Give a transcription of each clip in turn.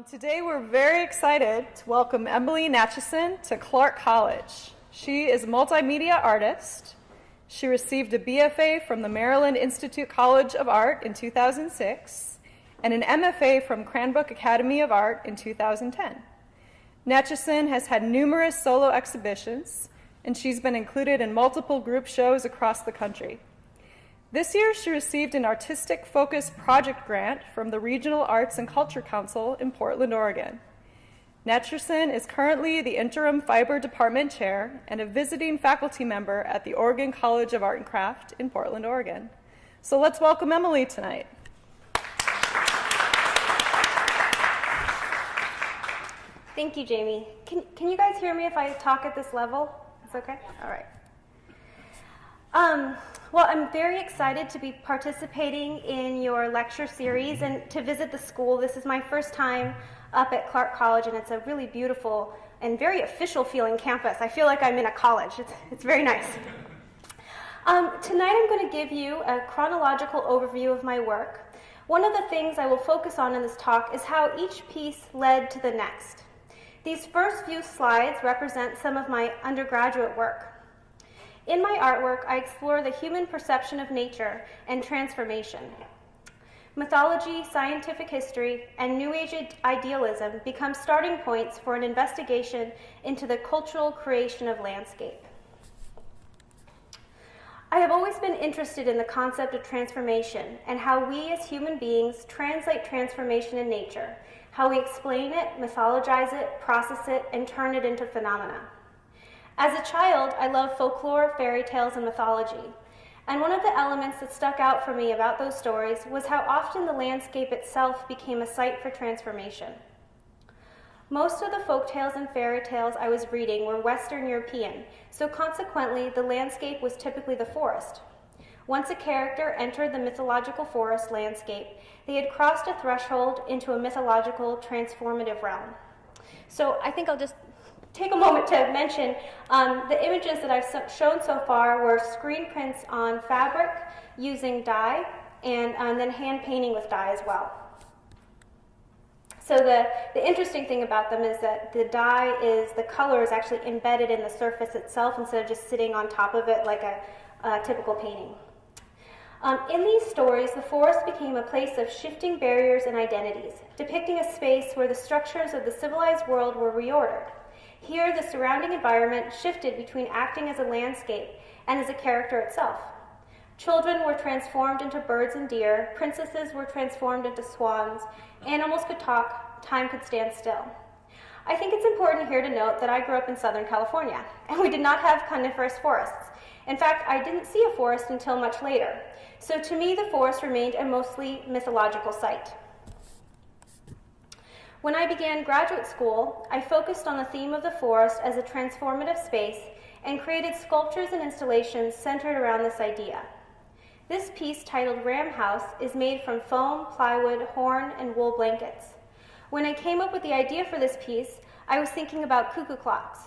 Today we're very excited to welcome Emily Nachison to Clark College. She is a multimedia artist. She received a BFA from the Maryland Institute College of Art in 2006 and an MFA from Cranbrook Academy of Art in 2010. Nachison has had numerous solo exhibitions, and she's been included in multiple group shows across the country. This year, she received an Artistic Focus Project Grant from the Regional Arts and Culture Council in Portland, Oregon. Nachison is currently the Interim Fiber Department Chair and a visiting faculty member at the Oregon College of Art and Craft in Portland, Oregon. So let's welcome Emily tonight. Thank you, Jamie. Can you guys hear me if I talk at this level? It's okay? All right. Well, I'm very excited to be participating in your lecture series and to visit the school. This is my first time up at Clark College, and it's a really beautiful and very official feeling campus. I feel like I'm in a college. It's very nice. Tonight I'm going to give you a chronological overview of my work. One of the things I will focus on in this talk is how each piece led to the next. These first few slides represent some of my undergraduate work. In my artwork, I explore the human perception of nature and transformation. Mythology, scientific history, and New Age idealism become starting points for an investigation into the cultural creation of landscape. I have always been interested in the concept of transformation and how we as human beings translate transformation in nature, how we explain it, mythologize it, process it, and turn it into phenomena. As a child, I loved folklore, fairy tales, and mythology. And one of the elements that stuck out for me about those stories was how often the landscape itself became a site for transformation. Most of the folk tales and fairy tales I was reading were Western European, so consequently, the landscape was typically the forest. Once a character entered the mythological forest landscape, they had crossed a threshold into a mythological transformative realm. So I think I'll just take a moment to mention the images that I've shown so far were screen prints on fabric using dye and then hand painting with dye as well. So the interesting thing about them is that the color is actually embedded in the surface itself instead of just sitting on top of it like a typical painting. In these stories, the forest became a place of shifting barriers and identities, depicting a space where the structures of the civilized world were reordered. Here, the surrounding environment shifted between acting as a landscape and as a character itself. Children were transformed into birds and deer, princesses were transformed into swans, animals could talk, time could stand still. I think it's important here to note that I grew up in Southern California, and we did not have coniferous forests. In fact, I didn't see a forest until much later. So to me, the forest remained a mostly mythological site. When I began graduate school, I focused on the theme of the forest as a transformative space and created sculptures and installations centered around this idea. This piece, titled Ram House, is made from foam, plywood, horn, and wool blankets. When I came up with the idea for this piece, I was thinking about cuckoo clocks,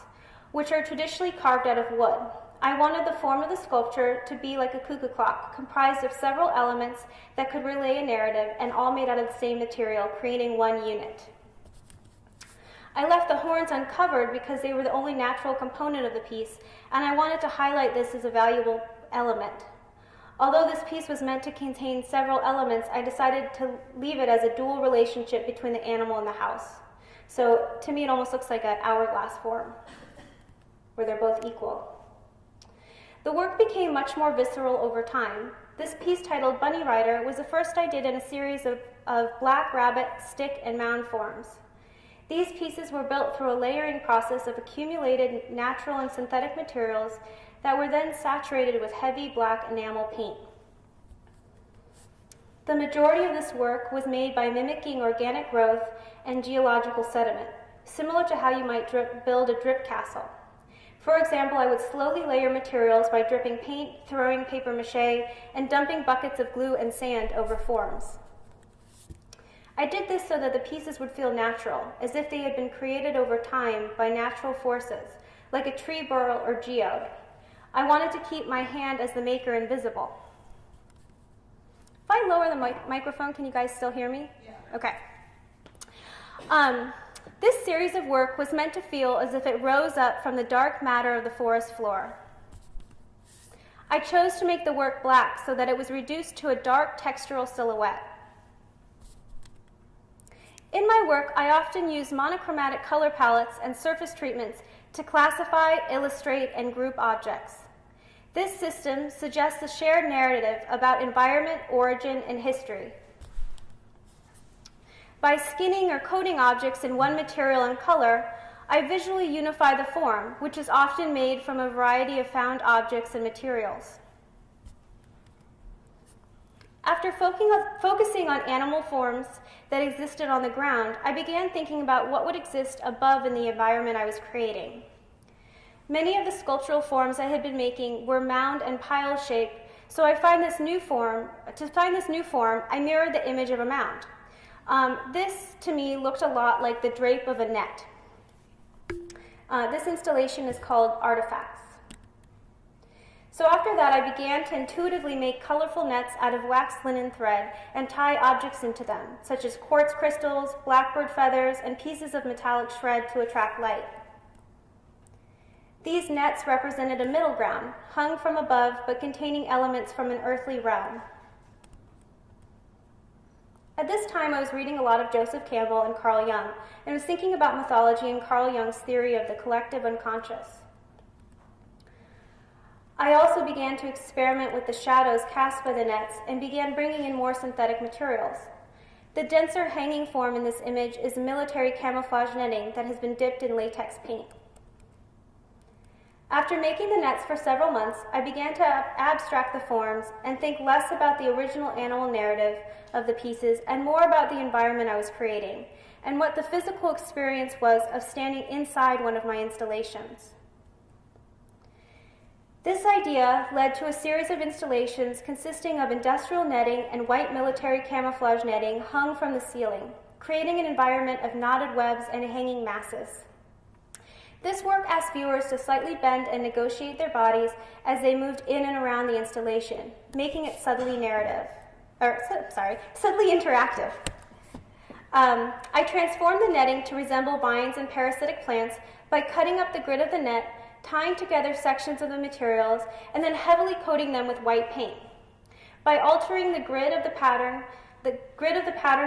which are traditionally carved out of wood. I wanted the form of the sculpture to be like a cuckoo clock, comprised of several elements that could relay a narrative and all made out of the same material, creating one unit. I left the horns uncovered because they were the only natural component of the piece, and I wanted to highlight this as a valuable element. Although this piece was meant to contain several elements, I decided to leave it as a dual relationship between the animal and the house. So to me, it almost looks like an hourglass form, where they're both equal. The work became much more visceral over time. This piece, titled Bunny Rider, was the first I did in a series of black rabbit, stick, and mound forms. These pieces were built through a layering process of accumulated natural and synthetic materials that were then saturated with heavy black enamel paint. The majority of this work was made by mimicking organic growth and geological sediment, similar to how you might build a drip castle. For example, I would slowly layer materials by dripping paint, throwing paper mache, and dumping buckets of glue and sand over forms. I did this so that the pieces would feel natural, as if they had been created over time by natural forces, like a tree burl or geode. I wanted to keep my hand as the maker invisible. If I lower the microphone, can you guys still hear me? Yeah. Okay. This series of work was meant to feel as if it rose up from the dark matter of the forest floor. I chose to make the work black so that it was reduced to a dark textural silhouette. In my work, I often use monochromatic color palettes and surface treatments to classify, illustrate, and group objects. This system suggests a shared narrative about environment, origin, and history. By skinning or coating objects in one material and color, I visually unify the form, which is often made from a variety of found objects and materials. After focusing on animal forms that existed on the ground, I began thinking about what would exist above in the environment I was creating. Many of the sculptural forms I had been making were mound and pile shaped, so to find this new form, I mirrored the image of a mound. This, to me, looked a lot like the drape of a net. This installation is called Artifacts. So after that, I began to intuitively make colorful nets out of waxed linen thread and tie objects into them, such as quartz crystals, blackbird feathers, and pieces of metallic shred to attract light. These nets represented a middle ground, hung from above but containing elements from an earthly realm. At this time, I was reading a lot of Joseph Campbell and Carl Jung, and was thinking about mythology and Carl Jung's theory of the collective unconscious. I also began to experiment with the shadows cast by the nets and began bringing in more synthetic materials. The denser hanging form in this image is military camouflage netting that has been dipped in latex paint. After making the nets for several months, I began to abstract the forms and think less about the original animal narrative of the pieces and more about the environment I was creating and what the physical experience was of standing inside one of my installations. This idea led to a series of installations consisting of industrial netting and white military camouflage netting hung from the ceiling, creating an environment of knotted webs and hanging masses. This work asked viewers to slightly bend and negotiate their bodies as they moved in and around the installation, making it subtly interactive. I transformed the netting to resemble vines and parasitic plants by cutting up the grid of the net, tying together sections of the materials, and then heavily coating them with white paint. By altering the grid of the pattern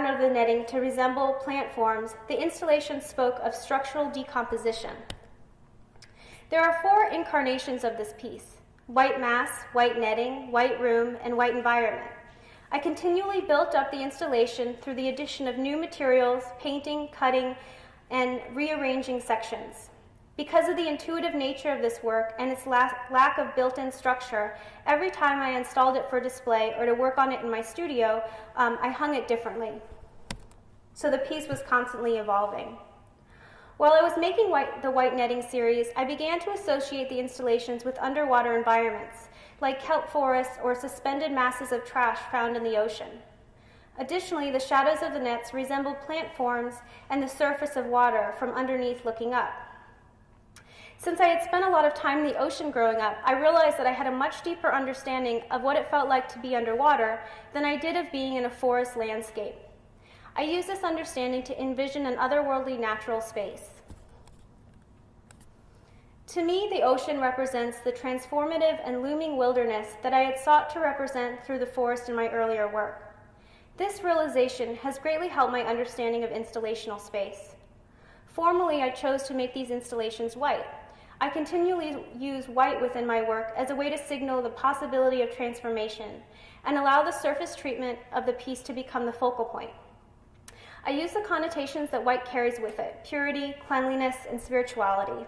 of the netting to resemble plant forms, the installation spoke of structural decomposition. There are 4 incarnations of this piece: white mass, white netting, white room, and white environment. I continually built up the installation through the addition of new materials, painting, cutting, and rearranging sections. Because of the intuitive nature of this work and its lack of built-in structure, every time I installed it for display or to work on it in my studio, I hung it differently. So the piece was constantly evolving. While I was making the white netting series, I began to associate the installations with underwater environments, like kelp forests or suspended masses of trash found in the ocean. Additionally, the shadows of the nets resembled plant forms and the surface of water from underneath looking up. Since I had spent a lot of time in the ocean growing up, I realized that I had a much deeper understanding of what it felt like to be underwater than I did of being in a forest landscape. I used this understanding to envision an otherworldly natural space. To me, the ocean represents the transformative and looming wilderness that I had sought to represent through the forest in my earlier work. This realization has greatly helped my understanding of installational space. Formally, I chose to make these installations white. I continually use white within my work as a way to signal the possibility of transformation and allow the surface treatment of the piece to become the focal point. I use the connotations that white carries with it: purity, cleanliness, and spirituality.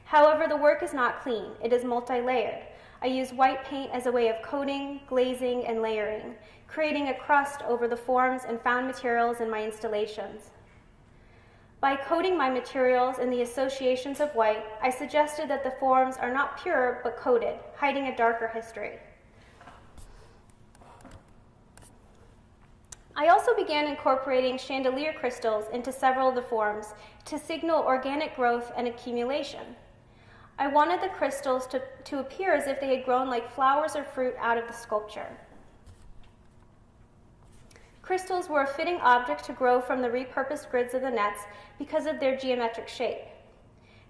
However, the work is not clean. It is multi-layered. I use white paint as a way of coating, glazing, and layering, creating a crust over the forms and found materials in my installations. By coating my materials in the associations of white, I suggested that the forms are not pure but coated, hiding a darker history. I also began incorporating chandelier crystals into several of the forms to signal organic growth and accumulation. I wanted the crystals to appear as if they had grown like flowers or fruit out of the sculpture. Crystals were a fitting object to grow from the repurposed grids of the nets because of their geometric shape.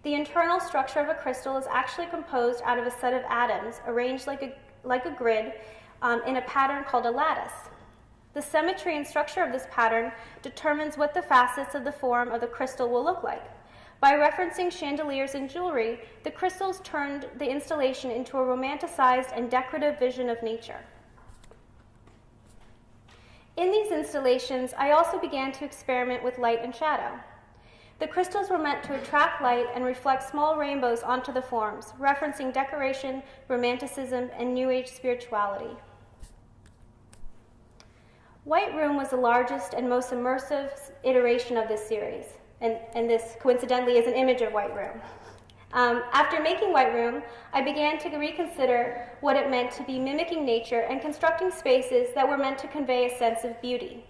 The internal structure of a crystal is actually composed out of a set of atoms arranged like a grid in a pattern called a lattice. The symmetry and structure of this pattern determines what the facets of the form of the crystal will look like. By referencing chandeliers and jewelry, the crystals turned the installation into a romanticized and decorative vision of nature. In these installations, I also began to experiment with light and shadow. The crystals were meant to attract light and reflect small rainbows onto the forms, referencing decoration, romanticism, and New Age spirituality. White Room was the largest and most immersive iteration of this series, and this coincidentally is an image of White Room. After making White Room, I began to reconsider what it meant to be mimicking nature and constructing spaces that were meant to convey a sense of beauty.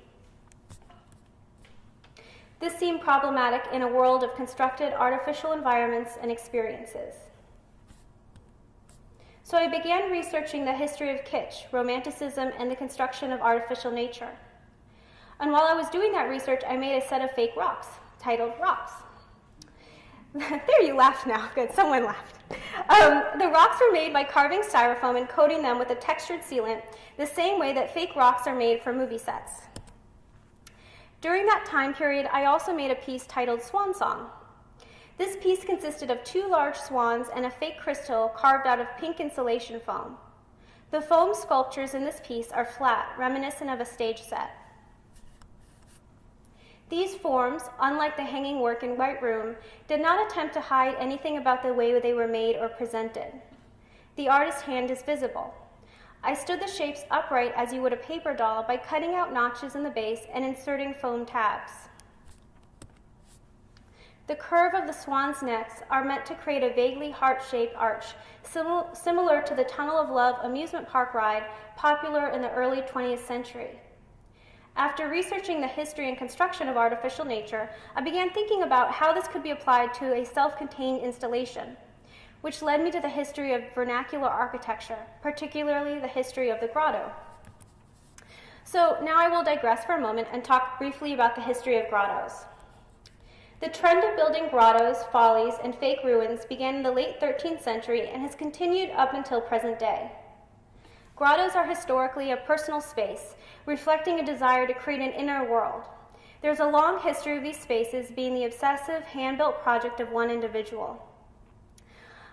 This seemed problematic in a world of constructed artificial environments and experiences. So I began researching the history of kitsch, romanticism, and the construction of artificial nature. And while I was doing that research, I made a set of fake rocks, titled Rocks. There, you laughed now. Good, someone laughed. The rocks were made by carving styrofoam and coating them with a textured sealant, the same way that fake rocks are made for movie sets. During that time period, I also made a piece titled Swan Song. This piece consisted of 2 large swans and a fake crystal carved out of pink insulation foam. The foam sculptures in this piece are flat, reminiscent of a stage set. These forms, unlike the hanging work in White Room, did not attempt to hide anything about the way they were made or presented. The artist's hand is visible. I stood the shapes upright as you would a paper doll by cutting out notches in the base and inserting foam tabs. The curve of the swans' necks are meant to create a vaguely heart-shaped arch, similar to the Tunnel of Love amusement park ride popular in the early 20th century. After researching the history and construction of artificial nature, I began thinking about how this could be applied to a self-contained installation, which led me to the history of vernacular architecture, particularly the history of the grotto. So now I will digress for a moment and talk briefly about the history of grottos. The trend of building grottos, follies, and fake ruins began in the late 13th century and has continued up until present day. Grottos are historically a personal space, reflecting a desire to create an inner world. There's a long history of these spaces being the obsessive, hand-built project of one individual.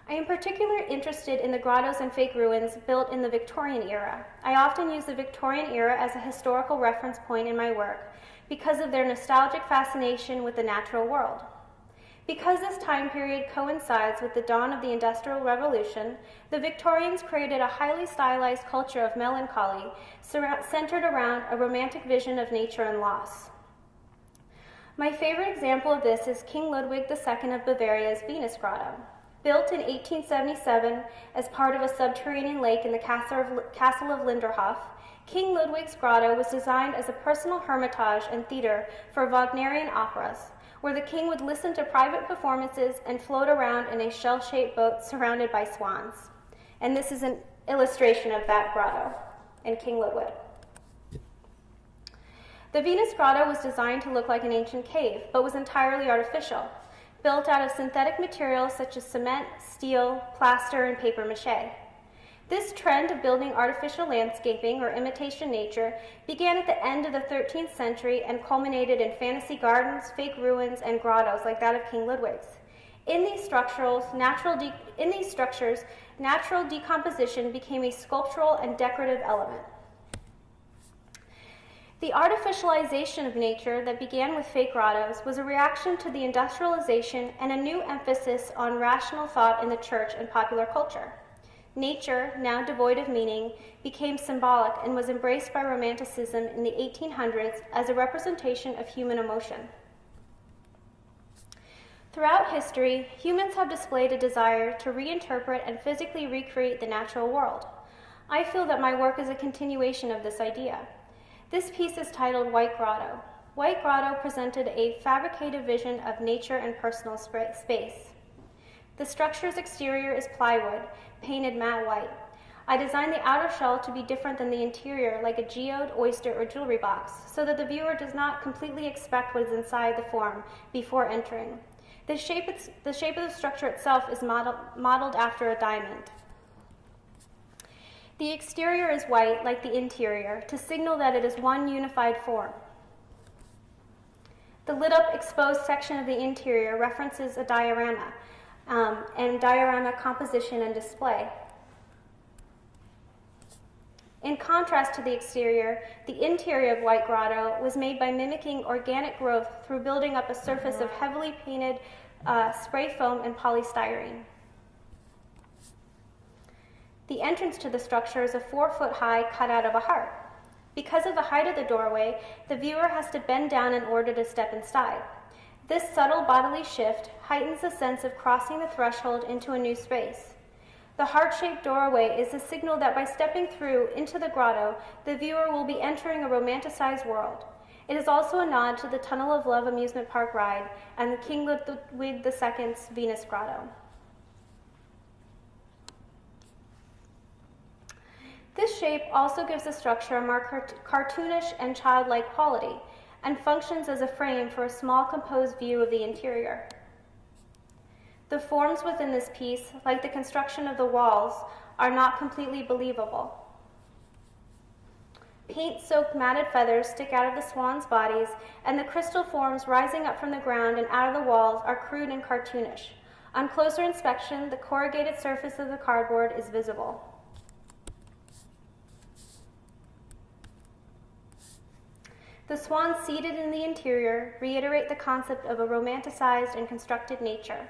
I am particularly interested in the grottos and fake ruins built in the Victorian era. I often use the Victorian era as a historical reference point in my work because of their nostalgic fascination with the natural world. Because this time period coincides with the dawn of the Industrial Revolution, the Victorians created a highly stylized culture of melancholy centered around a romantic vision of nature and loss. My favorite example of this is King Ludwig II of Bavaria's Venus Grotto. Built in 1877 as part of a subterranean lake in the castle of Linderhof, King Ludwig's Grotto was designed as a personal hermitage and theater for Wagnerian operas, where the king would listen to private performances and float around in a shell-shaped boat surrounded by swans. And this is an illustration of that grotto in King Ludwig. The Venus Grotto was designed to look like an ancient cave, but was entirely artificial, built out of synthetic materials such as cement, steel, plaster, and paper mache. This trend of building artificial landscaping or imitation nature began at the end of the 13th century and culminated in fantasy gardens, fake ruins, and grottos like that of King Ludwig's. In these structures, natural decomposition became a sculptural and decorative element. The artificialization of nature that began with fake grottos was a reaction to the industrialization and a new emphasis on rational thought in the church and popular culture. Nature, now devoid of meaning, became symbolic and was embraced by Romanticism in the 1800s as a representation of human emotion. Throughout history, humans have displayed a desire to reinterpret and physically recreate the natural world. I feel that my work is a continuation of this idea. This piece is titled White Grotto. White Grotto presented a fabricated vision of nature and personal space. The structure's exterior is plywood, painted matte white. I designed the outer shell to be different than the interior, like a geode, oyster, or jewelry box, so that the viewer does not completely expect what is inside the form before entering. The shape of the structure itself is modeled after a diamond. The exterior is white, like the interior, to signal that it is one unified form. The lit-up exposed section of the interior references a diorama, and diorama composition and display. In contrast to the exterior, the interior of White Grotto was made by mimicking organic growth through building up a surface of heavily painted spray foam and polystyrene. The entrance to the structure is a 4-foot-high cutout of a heart. Because of the height of the doorway, the viewer has to bend down in order to step inside. This subtle bodily shift heightens the sense of crossing the threshold into a new space. The heart-shaped doorway is a signal that by stepping through into the grotto, the viewer will be entering a romanticized world. It is also a nod to the Tunnel of Love amusement park ride and the King Ludwig II's Venus Grotto. This shape also gives the structure a more cartoonish and childlike quality and functions as a frame for a small composed view of the interior. The forms within this piece, like the construction of the walls, are not completely believable. Paint-soaked matted feathers stick out of the swans' bodies, and the crystal forms rising up from the ground and out of the walls are crude and cartoonish. On closer inspection, the corrugated surface of the cardboard is visible. The swans seated in the interior reiterate the concept of a romanticized and constructed nature.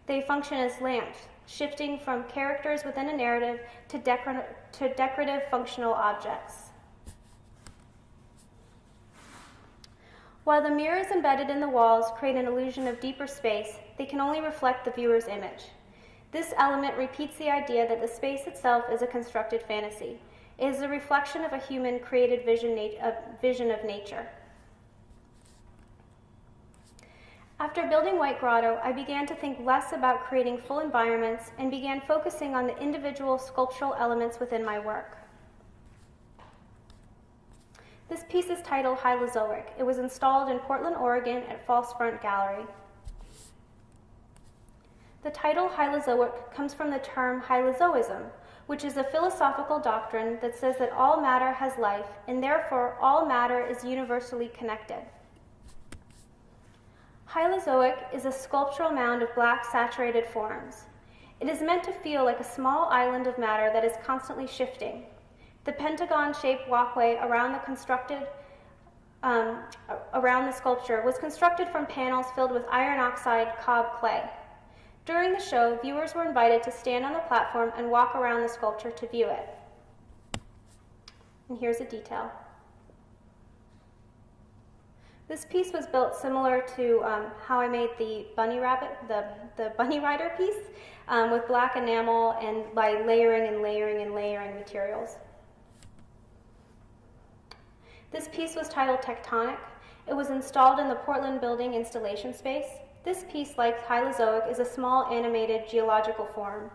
They function as lamps, shifting from characters within a narrative to decorative functional objects. While the mirrors embedded in the walls create an illusion of deeper space, they can only reflect the viewer's image. This element repeats the idea that the space itself is a constructed fantasy. It is a reflection of a human created vision of nature. After building White Grotto, I began to think less about creating full environments and began focusing on the individual sculptural elements within my work. This piece is titled Hylozoic. It was installed in Portland, Oregon at False Front Gallery. The title Hylozoic comes from the term hylozoism, which is a philosophical doctrine that says that all matter has life, and therefore all matter is universally connected. Hylozoic is a sculptural mound of black saturated forms. It is meant to feel like a small island of matter that is constantly shifting. The pentagon-shaped walkway around the sculpture was constructed from panels filled with iron oxide cob clay. During the show, viewers were invited to stand on the platform and walk around the sculpture to view it. And here's a detail. This piece was built similar to how I made the bunny rabbit, the bunny rider piece, with black enamel and by layering and layering and layering materials. This piece was titled Tectonic. It was installed in the Portland Building installation space. This piece, like Hylozoic, is a small animated geological form.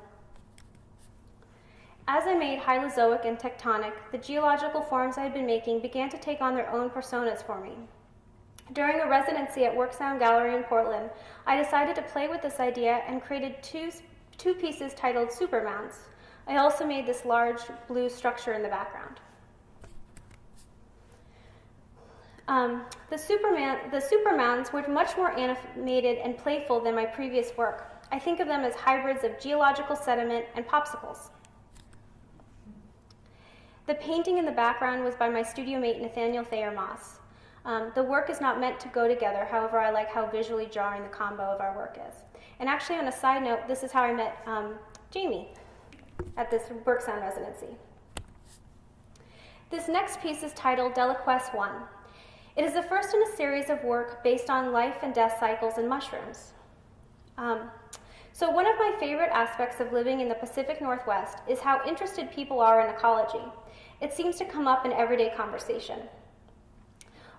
As I made Hylozoic and Tectonic, the geological forms I had been making began to take on their own personas for me. During a residency at Work Sound Gallery in Portland, I decided to play with this idea and created two pieces titled Supermounts. I also made this large blue structure in the background. The Supermounts were much more animated and playful than my previous work. I think of them as hybrids of geological sediment and popsicles. The painting in the background was by my studio mate Nathaniel Thayer Moss. The work is not meant to go together, however, I like how visually jarring the combo of our work is. And actually, on a side note, this is how I met Jamie at this Work Sound residency. This next piece is titled Deliquesce 1. It is the first in a series of work based on life and death cycles in mushrooms. So one of my favorite aspects of living in the Pacific Northwest is how interested people are in ecology. It seems to come up in everyday conversation.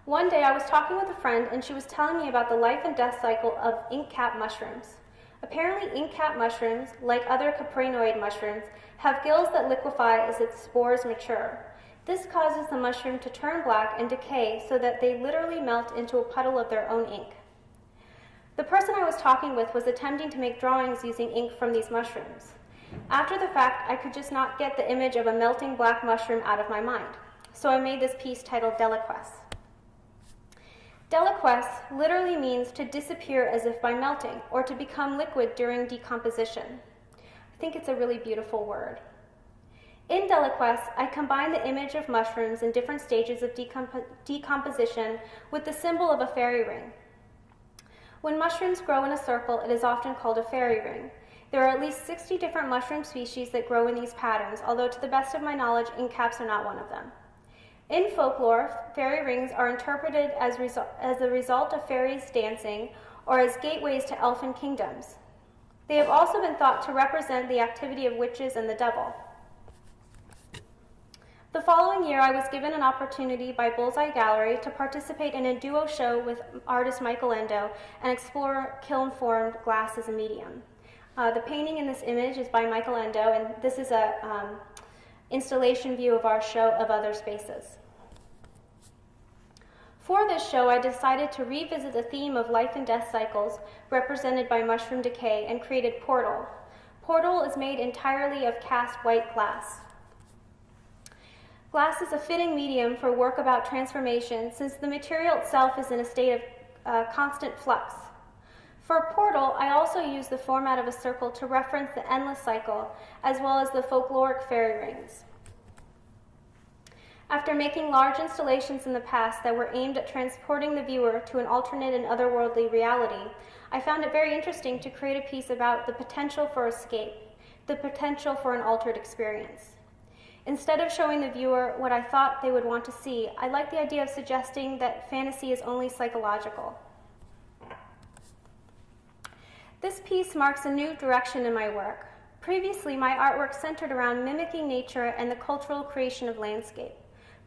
One day I was talking with a friend and she was telling me about the life and death cycle of ink cap mushrooms. Apparently, ink cap mushrooms, like other caprinoid mushrooms, have gills that liquefy as its spores mature. This causes the mushroom to turn black and decay so that they literally melt into a puddle of their own ink. The person I was talking with was attempting to make drawings using ink from these mushrooms. After the fact, I could just not get the image of a melting black mushroom out of my mind, so I made this piece titled Deliquesce. Deliquesce literally means to disappear as if by melting, or to become liquid during decomposition. I think it's a really beautiful word. In Deliquesce, I combine the image of mushrooms in different stages of decomposition with the symbol of a fairy ring. When mushrooms grow in a circle, it is often called a fairy ring. There are at least 60 different mushroom species that grow in these patterns, although to the best of my knowledge, ink caps are not one of them. In folklore, fairy rings are interpreted as the result of fairies dancing or as gateways to elfin kingdoms. They have also been thought to represent the activity of witches and the devil. The following year, I was given an opportunity by Bullseye Gallery to participate in a duo show with artist Michael Endo and explore kiln-formed glass as a medium. The painting in this image is by Michael Endo, and this is a installation view of our show of other spaces. For this show, I decided to revisit the theme of life and death cycles represented by mushroom decay and created Portal. Portal is made entirely of cast white glass. Glass is a fitting medium for work about transformation since the material itself is in a state of constant flux. For Portal, I also use the format of a circle to reference the endless cycle, as well as the folkloric fairy rings. After making large installations in the past that were aimed at transporting the viewer to an alternate and otherworldly reality, I found it very interesting to create a piece about the potential for escape, the potential for an altered experience. Instead of showing the viewer what I thought they would want to see, I like the idea of suggesting that fantasy is only psychological. This piece marks a new direction in my work. Previously, my artwork centered around mimicking nature and the cultural creation of landscape.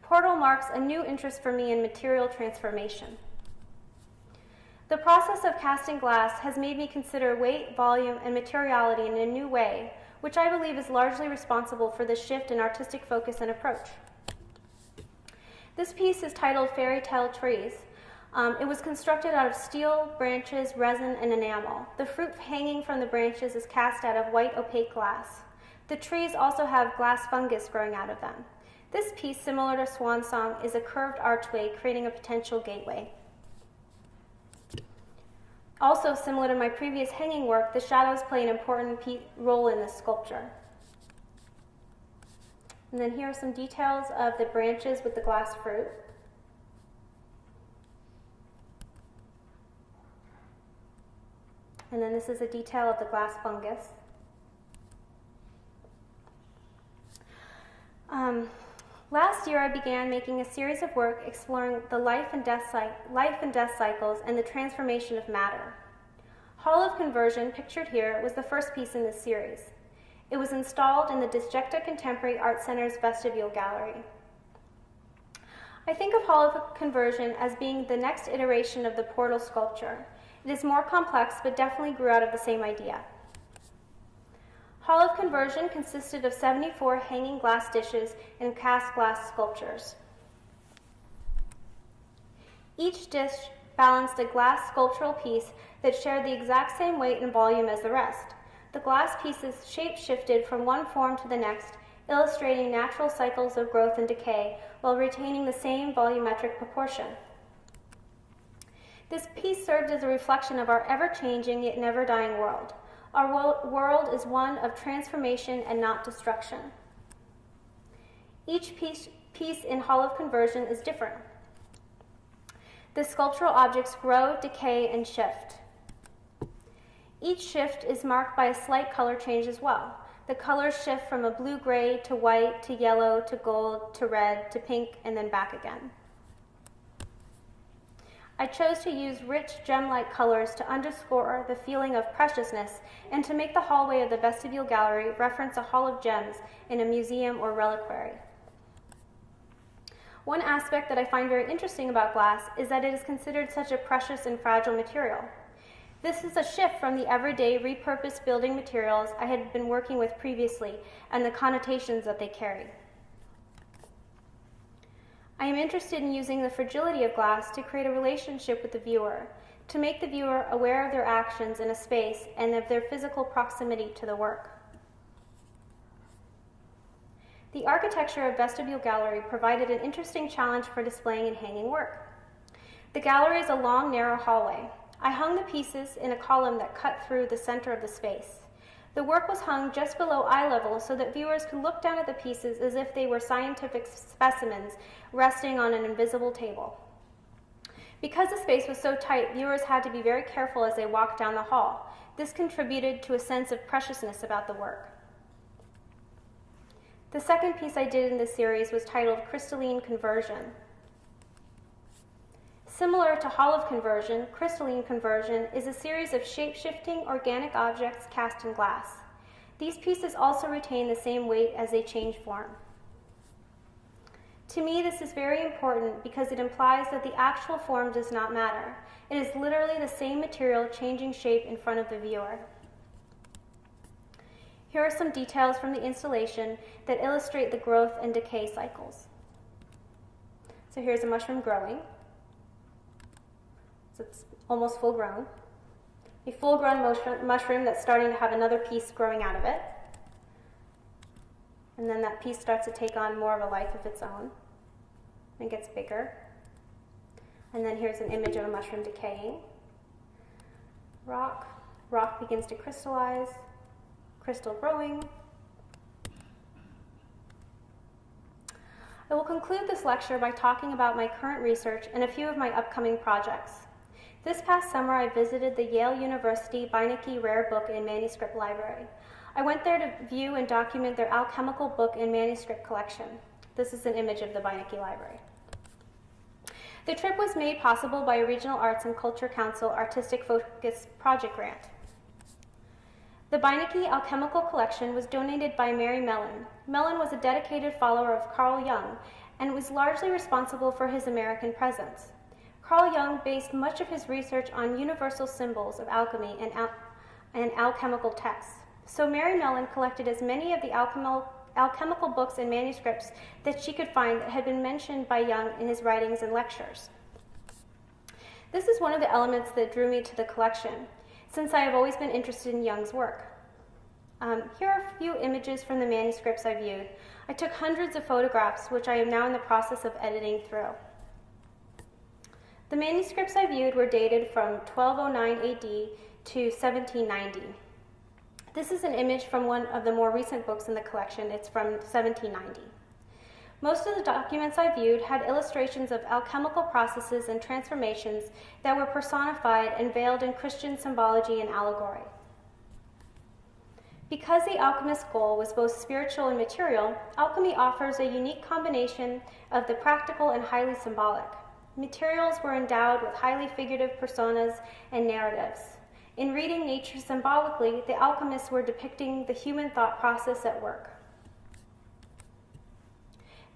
Portal marks a new interest for me in material transformation. The process of casting glass has made me consider weight, volume, and materiality in a new way, which I believe is largely responsible for the shift in artistic focus and approach. This piece is titled Fairy Tale Trees. It was constructed out of steel, branches, resin, and enamel. The fruit hanging from the branches is cast out of white opaque glass. The trees also have glass fungus growing out of them. This piece, similar to Swan Song, is a curved archway creating a potential gateway. Also, similar to my previous hanging work, the shadows play an important role in this sculpture. And then here are some details of the branches with the glass fruit. And then this is a detail of the glass fungus. Last year, I began making a series of work exploring the life and death cycles and the transformation of matter. Hall of Conversion, pictured here, was the first piece in this series. It was installed in the Disjecta Contemporary Art Center's vestibule gallery. I think of Hall of Conversion as being the next iteration of the Portal sculpture. It is more complex, but definitely grew out of the same idea. Hall of Conversion consisted of 74 hanging glass dishes and cast glass sculptures. Each dish balanced a glass sculptural piece that shared the exact same weight and volume as the rest. The glass pieces shape-shifted from one form to the next, illustrating natural cycles of growth and decay while retaining the same volumetric proportion. This piece served as a reflection of our ever-changing yet never-dying world. Our world is one of transformation and not destruction. Each piece in Hall of Conversion is different. The sculptural objects grow, decay, and shift. Each shift is marked by a slight color change as well. The colors shift from a blue-gray to white to yellow to gold to red to pink and then back again. I chose to use rich gem-like colors to underscore the feeling of preciousness and to make the hallway of the vestibule gallery reference a hall of gems in a museum or reliquary. One aspect that I find very interesting about glass is that it is considered such a precious and fragile material. This is a shift from the everyday repurposed building materials I had been working with previously and the connotations that they carry. I am interested in using the fragility of glass to create a relationship with the viewer, to make the viewer aware of their actions in a space and of their physical proximity to the work. The architecture of Vestibule Gallery provided an interesting challenge for displaying and hanging work. The gallery is a long, narrow hallway. I hung the pieces in a column that cut through the center of the space. The work was hung just below eye level so that viewers could look down at the pieces as if they were scientific specimens resting on an invisible table. Because the space was so tight, viewers had to be very careful as they walked down the hall. This contributed to a sense of preciousness about the work. The second piece I did in this series was titled Crystalline Conversion. Similar to Hall of Conversion, Crystalline Conversion is a series of shape-shifting organic objects cast in glass. These pieces also retain the same weight as they change form. To me, this is very important because it implies that the actual form does not matter. It is literally the same material changing shape in front of the viewer. Here are some details from the installation that illustrate the growth and decay cycles. So here's a mushroom growing. So it's almost full grown. A full grown mushroom that's starting to have another piece growing out of it. And then that piece starts to take on more of a life of its own and gets bigger. And then here's an image of a mushroom decaying. Rock begins to crystallize, crystal growing. I will conclude this lecture by talking about my current research and a few of my upcoming projects. This past summer, I visited the Yale University Beinecke Rare Book and Manuscript Library. I went there to view and document their alchemical book and manuscript collection. This is an image of the Beinecke Library. The trip was made possible by a Regional Arts and Culture Council Artistic Focus Project Grant. The Beinecke Alchemical Collection was donated by Mary Mellon. Mellon was a dedicated follower of Carl Jung and was largely responsible for his American presence. Carl Jung based much of his research on universal symbols of alchemy and alchemical texts. So Mary Mellon collected as many of the alchemical books and manuscripts that she could find that had been mentioned by Jung in his writings and lectures. This is one of the elements that drew me to the collection, since I have always been interested in Jung's work. Here are a few images from the manuscripts I viewed. I took hundreds of photographs, which I am now in the process of editing through. The manuscripts I viewed were dated from 1209 AD to 1790. This is an image from one of the more recent books in the collection. It's from 1790. Most of the documents I viewed had illustrations of alchemical processes and transformations that were personified and veiled in Christian symbology and allegory. Because the alchemist's goal was both spiritual and material, alchemy offers a unique combination of the practical and highly symbolic. Materials were endowed with highly figurative personas and narratives. In reading nature symbolically, the alchemists were depicting the human thought process at work.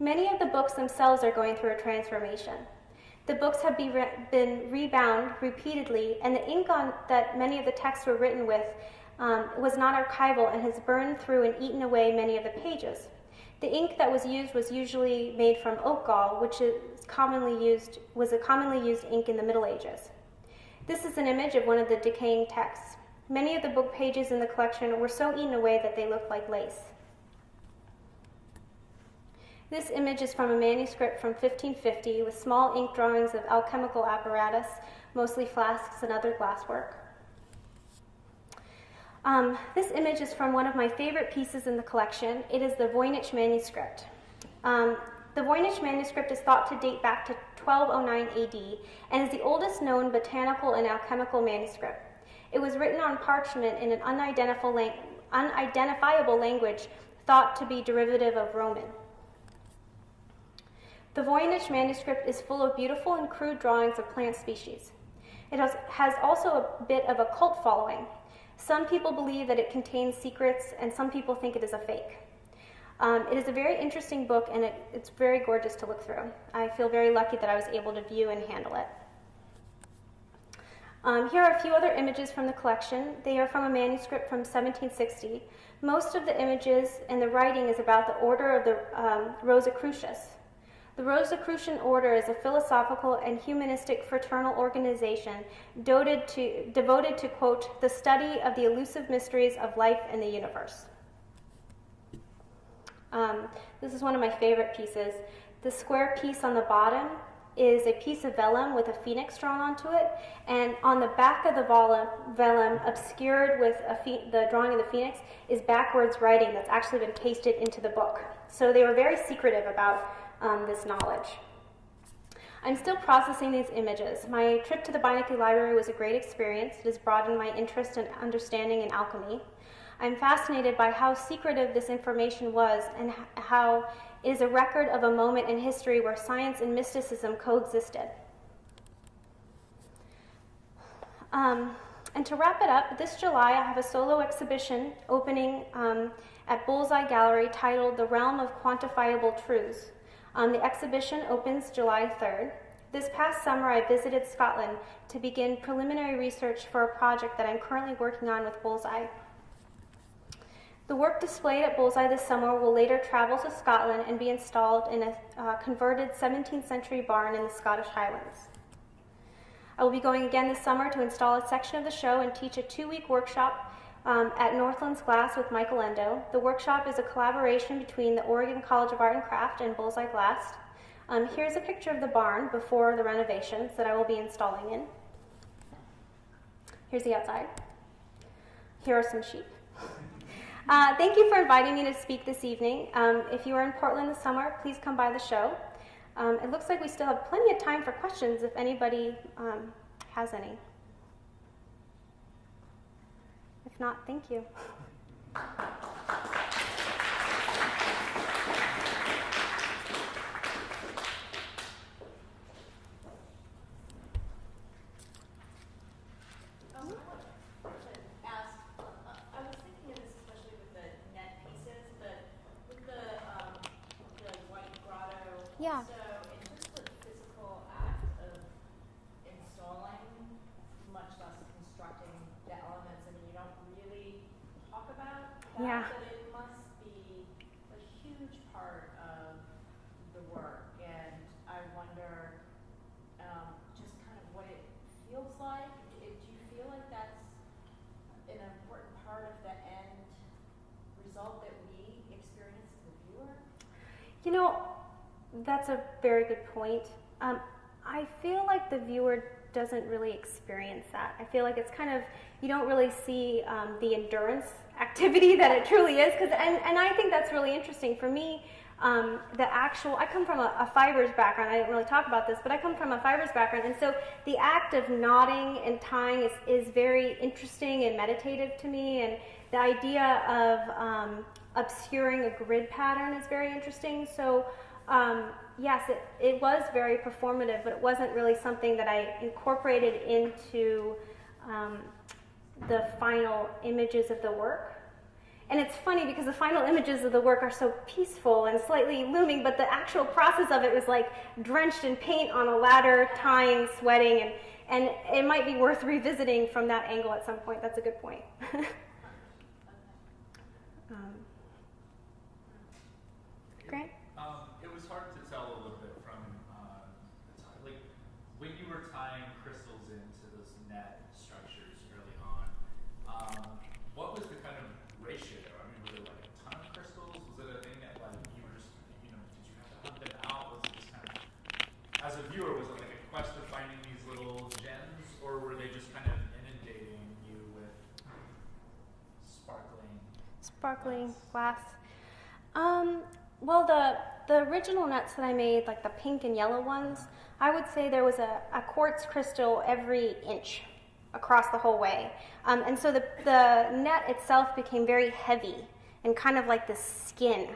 Many of the books themselves are going through a transformation. The books have been rebound repeatedly, and the ink on that many of the texts were written with was not archival and has burned through and eaten away many of the pages. The ink that was usually made from oak gall, which was a commonly used ink in the Middle Ages. This is an image of one of the decaying texts. Many of the book pages in the collection were so eaten away that they looked like lace. This image is from a manuscript from 1550 with small ink drawings of alchemical apparatus, mostly flasks and other glasswork. This image is from one of my favorite pieces in the collection. It is the Voynich manuscript. The Voynich manuscript is thought to date back to 1209 AD and is the oldest known botanical and alchemical manuscript. It was written on parchment in an unidentifiable language thought to be derivative of Roman. The Voynich manuscript is full of beautiful and crude drawings of plant species. It has also a bit of a cult following. Some people believe that it contains secrets, and some people think it is a fake. It is a very interesting book, and it's very gorgeous to look through. I feel very lucky that I was able to view and handle it. Here are a few other images from the collection. They are from a manuscript from 1760. Most of the images and the writing is about the order of the Rosicrucians. The Rosicrucian order is a philosophical and humanistic fraternal organization devoted to, quote, the study of the elusive mysteries of life and the universe. This is one of my favorite pieces. The square piece on the bottom is a piece of vellum with a phoenix drawn onto it, and on the back of the vellum, obscured with the drawing of the phoenix, is backwards writing that's actually been pasted into the book. So they were very secretive about this knowledge. I'm still processing these images. My trip to the Beinecke Library was a great experience. It has broadened my interest and understanding in alchemy. I'm fascinated by how secretive this information was and how it is a record of a moment in history where science and mysticism coexisted. And to wrap it up, this July I have a solo exhibition opening at Bullseye Gallery titled The Realm of Quantifiable Truths. The exhibition opens July 3rd. This past summer I visited Scotland to begin preliminary research for a project that I'm currently working on with Bullseye. The work displayed at Bullseye this summer will later travel to Scotland and be installed in a converted 17th century barn in the Scottish Highlands. I will be going again this summer to install a section of the show and teach a 2-week workshop at Northlands Glass with Michael Endo. The workshop is a collaboration between the Oregon College of Art and Craft and Bullseye Glass. Here's a picture of the barn before the renovations that I will be installing in. Here's the outside. Here are some sheep. Thank you for inviting me to speak this evening. If you are in Portland this summer, please come by the show. It looks like we still have plenty of time for questions if anybody has any. If not, thank you. Yeah. So in terms of the physical act of installing, much less constructing the elements, I mean, you don't really talk about that, Yeah. but it must be a huge part of the work, and I wonder just kind of what it feels like. Do you feel like that's an important part of the end result that we experience as a viewer? You know, that's a very good point. I feel like the viewer doesn't really experience that. I feel like it's kind of, you don't really see the endurance activity that it truly is, and I think that's really interesting. For me, I come from a fibers background. I didn't really talk about this, but I come from a fibers background, and so the act of knotting and tying is very interesting and meditative to me, and the idea of obscuring a grid pattern is very interesting. So yes, it was very performative, but it wasn't really something that I incorporated into the final images of the work. And it's funny because the final images of the work are so peaceful and slightly looming, but the actual process of it was like drenched in paint on a ladder, tying, sweating, and it might be worth revisiting from that angle at some point. That's a good point. Grant? It was hard to tell a little bit from like when you were tying crystals into those net structures early on. What was the kind of ratio? I mean, was it like a ton of crystals? Was it a thing that like you were just, did you have to hunt them out? Was it just kind of, as a viewer, was it like a quest of finding these little gems, or were they just kind of inundating you with sparkling glass? Well, the original nets that I made, like the pink and yellow ones, I would say there was a quartz crystal every inch across the whole way. And so the net itself became very heavy and kind of like this skin.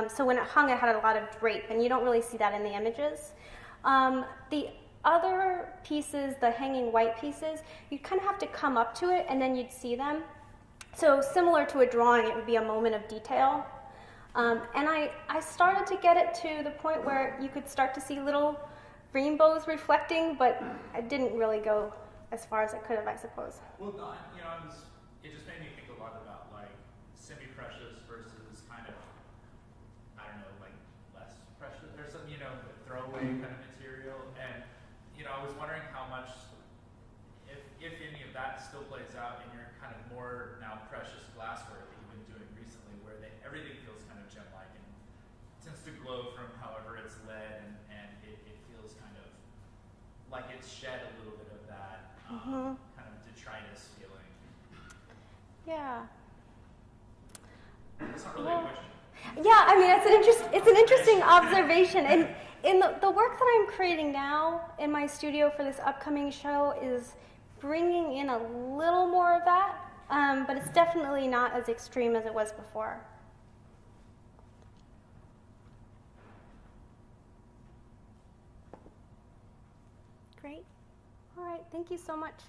So when it hung, it had a lot of drape, and you don't really see that in the images. The other pieces, the hanging white pieces, you kind of have to come up to it and then you'd see them. So similar to a drawing, it would be a moment of detail. And I started to get it to the point where you could start to see little rainbows reflecting, but it didn't really go as far as it could have, I suppose. Well, no, it just made me think a lot about like semi-precious versus kind of, I don't know, like less precious or some, throwaway kind of material. And, I was wondering how much, if any of that still plays out in your kind of more now precious glassware that you've been doing recently, where everything feels kind of gem-like and tends to glow from however it's led, and it feels kind of like it's shed a little bit of that kind of detritus feeling. Yeah. That's not really a question. Yeah, I mean, it's an interesting observation. And in the work that I'm creating now in my studio for this upcoming show is bringing in a little more of that, but it's definitely not as extreme as it was before. Great. All right, thank you so much.